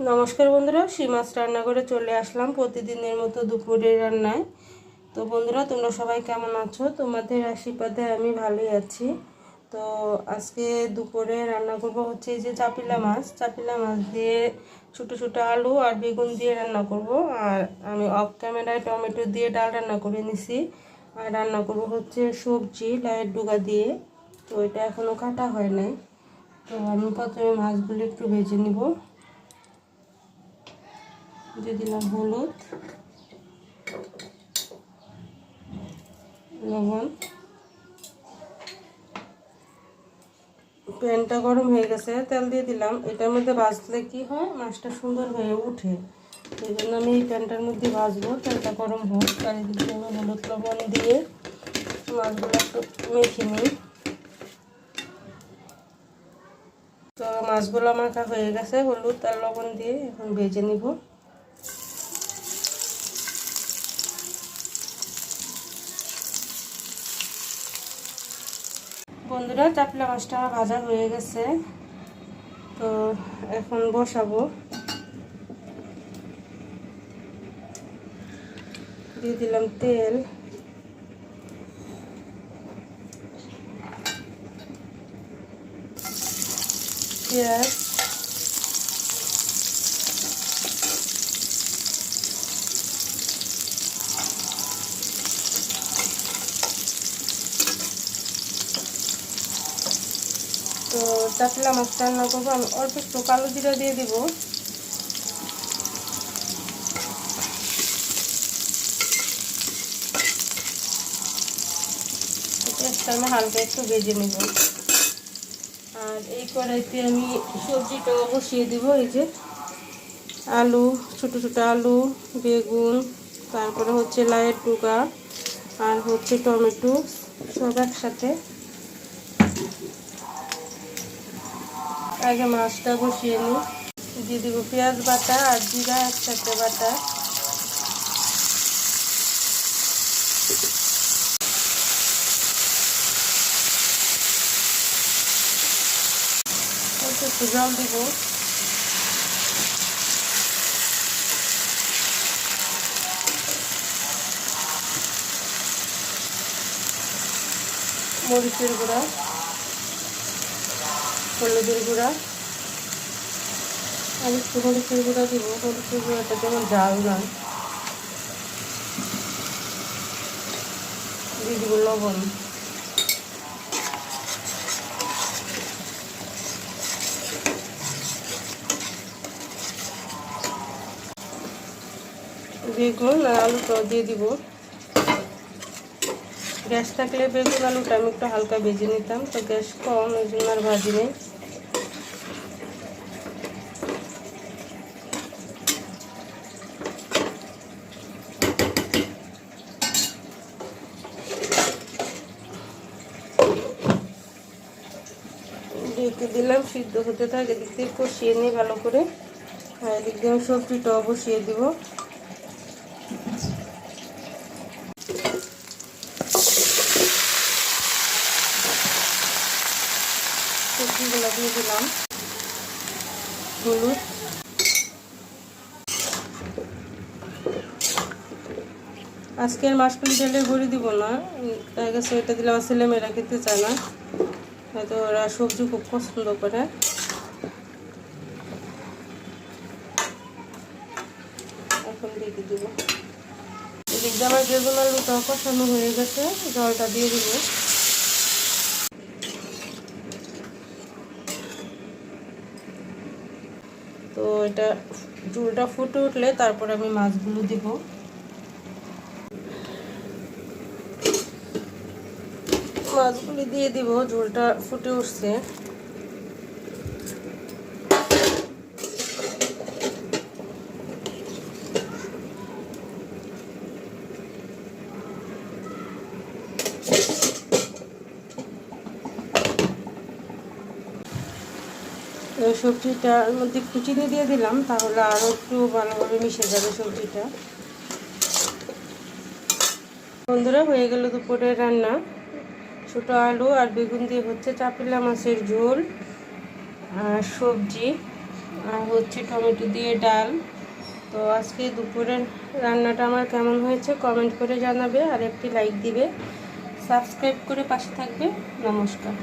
নমস্কার বন্ধুরা, সীমাস রান্নাঘরে চলে আসলাম প্রতিদিনের মতো দুপুরের রান্নায়। তো বন্ধুরা, তোমরা সবাই কেমন আছো? তোমাদের আশীর্বাদে আমি ভালোই আছি। তো আজকে দুপুরে রান্না করব হচ্ছে এই যে চাপিলা মাছ দিয়ে ছোটো ছোটো আলু আর বেগুন দিয়ে রান্না করব। আর আমি অফ ক্যামেরায় টমেটো দিয়ে ডাল রান্না করে নিছি। আর রান্না করব হচ্ছে সবজি লাইয়ের ডুগা দিয়ে। তো এটা এখনও কাটা হয় নাই। তো আমি প্রথমে মাছগুলো একটু ভেজে নিব। দিয়ে দিলাম হলুদ, লবণ। প্যানটা গরম হয়ে গেছে, তেল দিয়ে দিলাম। এটার মধ্যে ভাজলে কি হয়, মাছটা সুন্দর হয়ে উঠে। এই জন্য আমি এই প্যানটার মধ্যে ভাজবো। তেলটা গরম হোক, চারিদিকে আমি হলুদ লবণ দিয়ে মাছগুলো একটু মেখে নিই। তো মাছগুলো মাখা হয়ে গেছে হলুদ আর লবণ দিয়ে, এখন ভেজে নিব। বন্ধুরা, চাপলা মাছটা ভাজা হয়ে গেছে। তো এখন বসাবো। দিয়ে দিলাম তেল, পেঁয়াজ, তো চাপলা মাছটা রান্না করবো। আমি অল্প একটু কালো জিরা দিয়ে দিব। পেঁয়াজটা আমি হালকা একটু ভেজে নেব। আর এই কড়াইতে আমি সবজিটাও বসিয়ে দিব। এই যে আলু, ছোট ছোট আলু, বেগুন, তারপরে হচ্ছে লাইয়ের ডুগা আর হচ্ছে টমেটো, সব একসাথে। আগে মাছটা বসিয়ে নিই। দিয়ে দিব পেঁয়াজ বাটা আর জিরা একসাথে বাটা। একটু জল দিব। মরিচের গুঁড়া, হলুদের গুঁড়া আর একটু মরিচের গুঁড়া দিব। মরিচের গুঁড়াটা যেমন ঝাল না। দিয়ে দিব লবণ। বেগুন আর আলুটাও দিয়ে দিব। গ্যাস থাকলে বেগুন আলুটা আমি একটু হালকা ভেজে নিতাম, তো গ্যাস কম, ওই জন্য আর ভাজি নেই। ঢেকে দিলাম, সিদ্ধ হতে থাকে। এদিক থেকে কষিয়ে নিই ভালো করে। আর এদিক দিয়ে আমি সবজিটাও বসিয়ে দিব। সবজিগুলো দিয়ে দিলাম। হলুদ, আজকে আর মাছগুলি ঢেলে ভরে দিব না। দেখা গেছে এটা দিলে আমার ছেলেমেয়েরা খেতে চায় না, হয়তো ওরা সবজি খুব পছন্দ করে। এখন দিয়ে দিব। এদিক দিয়ে আমার বেগুন আলুটা কষানো হয়ে গেছে, জলটা দিয়ে দিব। তো এটা ঝোলটা ফুটে উঠলে তারপর আমি মাছগুলো দিব। মাছগুলি দিয়ে দিব। ঝোলটা ফুটে উঠছে। সবজিটার মধ্যে একটু চিনি দিয়ে দিলাম, তাহলে আরও একটু ভালোভাবে মিশে যাবে সবজিটা। বন্ধুরা, হয়ে গেল দুপুরের রান্না। ছোটো আলু আর বেগুন দিয়ে হচ্ছে চাপিলা মাছের ঝোল আর সবজি। আর হচ্ছে টমেটো দিয়ে ডাল। তো আজকে দুপুরের রান্নাটা আমার কেমন হয়েছে কমেন্ট করে জানাবে, আর একটি লাইক দিবে, সাবস্ক্রাইব করে পাশে থাকবে। নমস্কার।